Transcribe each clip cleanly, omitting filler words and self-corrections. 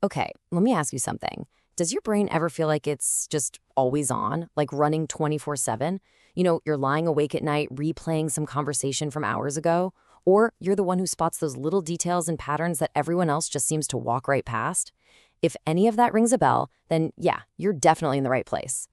Okay, let me ask you something. Does your brain ever feel like it's just always on, like running 24/7? You're lying awake at night replaying some conversation from hours ago? Or you're the one who spots those little details and patterns that everyone else just seems to walk right past? If any of that rings a bell, then yeah, you're definitely in the right place.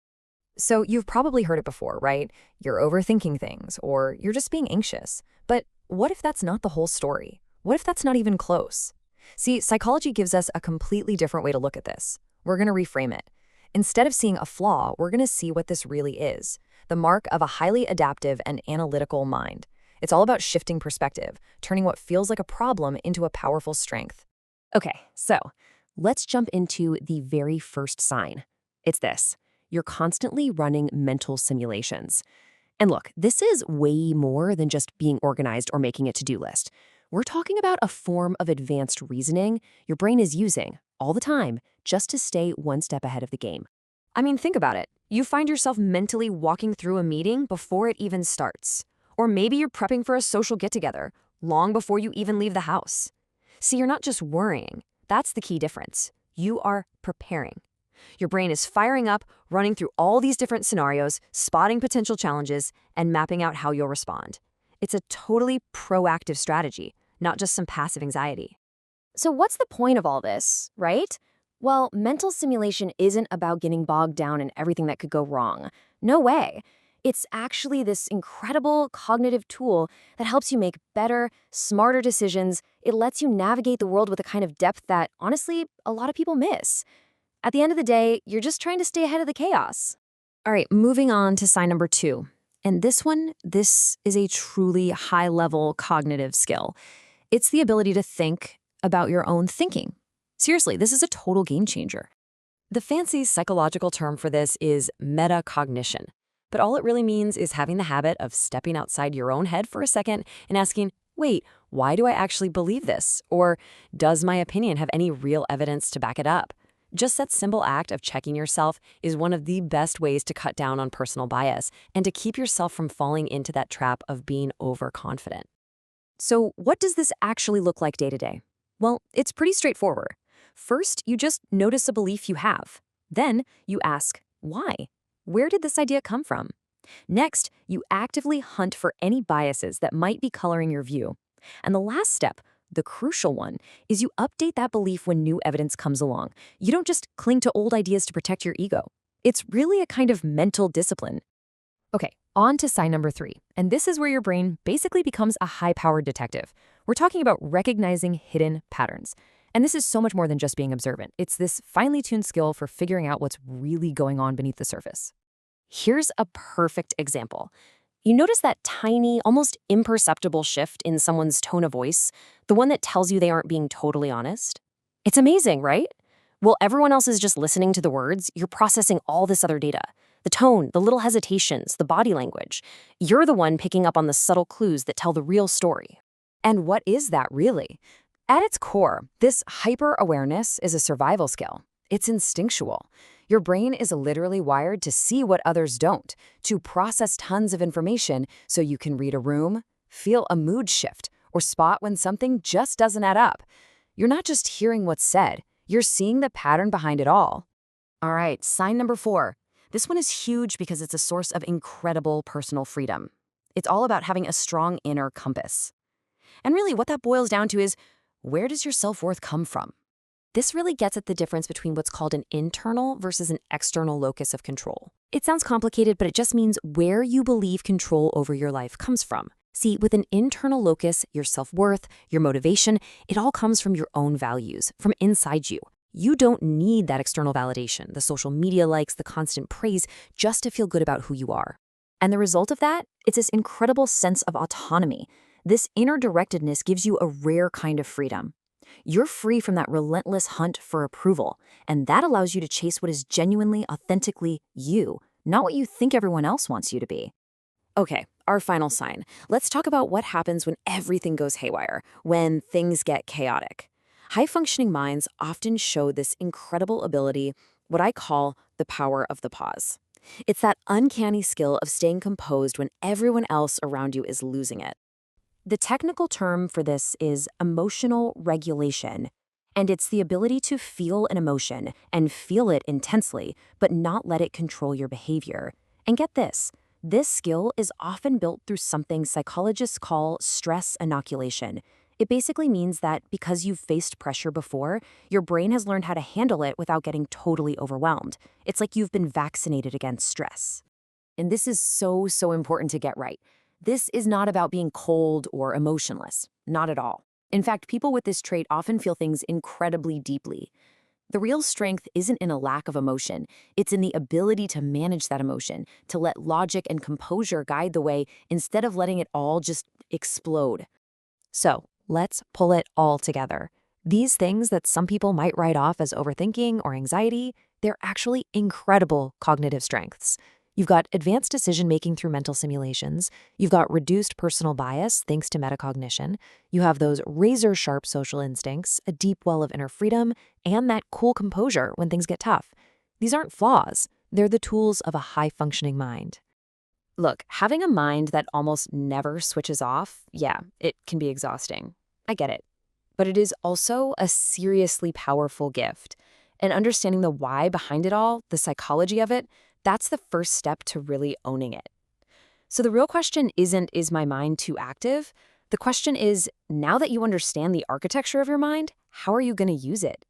So you've probably heard it before, right? You're overthinking things, or you're just being anxious. But what if that's not the whole story? What if that's not even close? See, psychology gives us a completely different way to look at this. We're going to reframe it. Instead of seeing a flaw, we're going to see what this really is, the mark of a highly adaptive and analytical mind. It's all about shifting perspective, turning what feels like a problem into a powerful strength. Okay, so let's jump into the very first sign. It's this. You're constantly running mental simulations. And look, this is way more than just being organized or making a to-do list. We're talking about a form of advanced reasoning your brain is using all the time just to stay one step ahead of the game. I mean, think about it. You find yourself mentally walking through a meeting before it even starts. Or maybe you're prepping for a social get-together long before you even leave the house. See, you're not just worrying. That's the key difference. You are preparing. Your brain is firing up, running through all these different scenarios, spotting potential challenges, and mapping out how you'll respond. It's a totally proactive strategy, not just some passive anxiety. So what's the point of all this, right? Well, mental simulation isn't about getting bogged down in everything that could go wrong. No way. It's actually this incredible cognitive tool that helps you make better, smarter decisions. It lets you navigate the world with a kind of depth that, honestly, a lot of people miss. At the end of the day, you're just trying to stay ahead of the chaos. All right, moving on to sign number 2. And this is a truly high-level cognitive skill. It's the ability to think about your own thinking. Seriously, this is a total game changer. The fancy psychological term for this is metacognition. But all it really means is having the habit of stepping outside your own head for a second and asking, wait, why do I actually believe this? Or does my opinion have any real evidence to back it up? Just that simple act of checking yourself is one of the best ways to cut down on personal bias and to keep yourself from falling into that trap of being overconfident. So what does this actually look like day to day? Well, it's pretty straightforward. First, you just notice a belief you have. Then you ask, why? Where did this idea come from? Next, you actively hunt for any biases that might be coloring your view. And the last step, the crucial one, is you update that belief when new evidence comes along. You don't just cling to old ideas to protect your ego. It's really a kind of mental discipline. Okay, on to sign number 3. And this is where your brain basically becomes a high-powered detective. We're talking about recognizing hidden patterns. And this is so much more than just being observant. It's this finely tuned skill for figuring out what's really going on beneath the surface. Here's a perfect example. You notice that tiny, almost imperceptible shift in someone's tone of voice, the one that tells you they aren't being totally honest? It's amazing, right? Well, everyone else is just listening to the words. You're processing all this other data. The tone, the little hesitations, the body language. You're the one picking up on the subtle clues that tell the real story. And what is that really? At its core, this hyper-awareness is a survival skill. It's instinctual. Your brain is literally wired to see what others don't, to process tons of information so you can read a room, feel a mood shift, or spot when something just doesn't add up. You're not just hearing what's said, you're seeing the pattern behind it all. All right, sign number 4. This one is huge because it's a source of incredible personal freedom. It's all about having a strong inner compass. And really, what that boils down to is, where does your self-worth come from? This really gets at the difference between what's called an internal versus an external locus of control. It sounds complicated, but it just means where you believe control over your life comes from. See, with an internal locus, your self-worth, your motivation, it all comes from your own values, from inside you. You don't need that external validation, the social media likes, the constant praise, just to feel good about who you are. And the result of that, it's this incredible sense of autonomy. This inner directedness gives you a rare kind of freedom. You're free from that relentless hunt for approval, and that allows you to chase what is genuinely, authentically you, not what you think everyone else wants you to be. Okay, our final sign. Let's talk about what happens when everything goes haywire, when things get chaotic. High-functioning minds often show this incredible ability, what I call the power of the pause. It's that uncanny skill of staying composed when everyone else around you is losing it. The technical term for this is emotional regulation, And it's the ability to feel an emotion and feel it intensely, but not let it control your behavior. And get this skill is often built through something psychologists call stress inoculation. It basically means that because you've faced pressure before, your brain has learned how to handle it without getting totally overwhelmed. It's like you've been vaccinated against stress. And this is so important to get right. This is not about being cold or emotionless. Not at all. In fact, people with this trait often feel things incredibly deeply. The real strength isn't in a lack of emotion. It's in the ability to manage that emotion, to let logic and composure guide the way instead of letting it all just explode. So, let's pull it all together. These things that some people might write off as overthinking or anxiety, they're actually incredible cognitive strengths. You've got advanced decision-making through mental simulations. You've got reduced personal bias thanks to metacognition. You have those razor-sharp social instincts, a deep well of inner freedom, and that cool composure when things get tough. These aren't flaws. They're the tools of a high-functioning mind. Look, having a mind that almost never switches off, yeah, it can be exhausting. I get it. But it is also a seriously powerful gift. And understanding the why behind it all, the psychology of it, that's the first step to really owning it. So the real question isn't, is my mind too active? The question is, now that you understand the architecture of your mind, how are you going to use it?